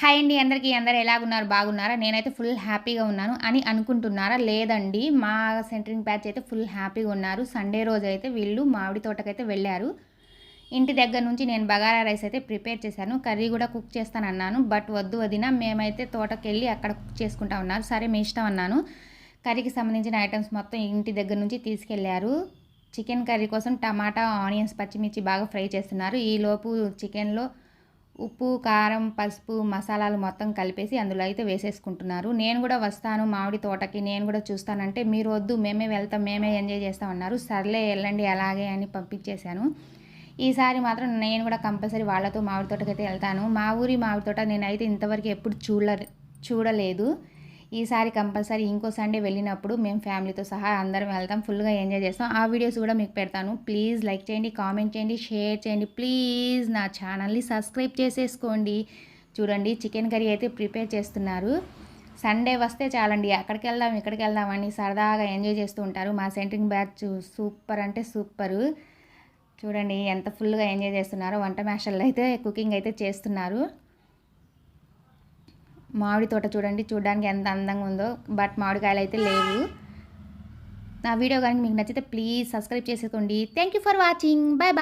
Hi అండి అందరికీ. అందరూ ఎలాగున్నారు? బాగున్నారా? నేనైతే ఫుల్ హ్యాపీగా ఉన్నాను అని అనుకుంటున్నారా? లేదండి. మా సెంటరింగ్ బ్యాచ్ అయితే ఫుల్ హ్యాపీగా ఉన్నారు. సండే రోజైతే వీళ్ళు మామిడి తోటకైతే వెళ్ళారు. ఇంటి దగ్గర నుంచి నేను బగారా రైస్ అయితే ప్రిపేర్ చేశాను. కర్రీ కూడా కుక్ చేస్తానన్నాను. బట్ వద్దు వదిన, మేమైతే తోటకెళ్ళి అక్కడ కుక్ చేసుకుంటా ఉన్నారు. సరే మీ ఇష్టం అన్నాను. కర్రీకి సంబంధించిన ఐటమ్స్ మొత్తం ఇంటి దగ్గర నుంచి తీసుకెళ్లారు. చికెన్ కర్రీ కోసం టమాటా, ఆనియన్స్, పచ్చిమిర్చి బాగా ఫ్రై చేస్తున్నారు. ఈలోపు చికెన్లో ఉప్పు, కారం, పసుపు, మసాలాలు మొత్తం కలిపేసి అందులో అయితే వేసేసుకుంటున్నారు. నేను కూడా వస్తాను మామిడి తోటకి, నేను కూడా చూస్తానంటే, మీరు వద్దు మేమే వెళ్తాం, మేమే ఎంజాయ్ చేస్తాం అన్నారు. సర్లే వెళ్ళండి అలాగే అని పంపించేశాను. ఈసారి మాత్రం నేను కూడా కంపల్సరీ వాళ్ళతో మామిడి తోటకైతే వెళ్తాను. మా ఊరి మామిడి తోట నేనైతే ఇంతవరకు ఎప్పుడు చూడలేదు. ఈసారి కంపల్సరీ ఇంకో సండే వెళ్ళినప్పుడు మేము ఫ్యామిలీతో సహా అందరం వెళ్తాం, ఫుల్గా ఎంజాయ్ చేస్తాం. ఆ వీడియోస్ కూడా మీకు పెడతాను. ప్లీజ్ లైక్ చేయండి, కామెంట్ చేయండి, షేర్ చేయండి. ప్లీజ్ నా ఛానల్ని సబ్స్క్రైబ్ చేసేసుకోండి. చూడండి చికెన్ కర్రీ అయితే ప్రిపేర్ చేస్తున్నారు. సండే వస్తే చాలండి అక్కడికి వెళ్దాం ఇక్కడికి వెళ్దాం అని సరదాగా ఎంజాయ్ చేస్తూ ఉంటారు. మా సెంటరింగ్ బ్యాచ్ సూపర్ అంటే సూపరు. చూడండి ఎంత ఫుల్గా ఎంజాయ్ చేస్తున్నారో. వంట మాస్టర్లు అయితే కుకింగ్ అయితే చేస్తున్నారు. మామిడి తోట చూడండి, చూడడానికి ఎంత అందంగా ఉందో. బట్ మామిడికాయలు అయితే లేవు. నా వీడియో కానీ మీకు నచ్చితే ప్లీజ్ సబ్స్క్రైబ్ చేసుకోండి. Thank you for watching. Bye bye.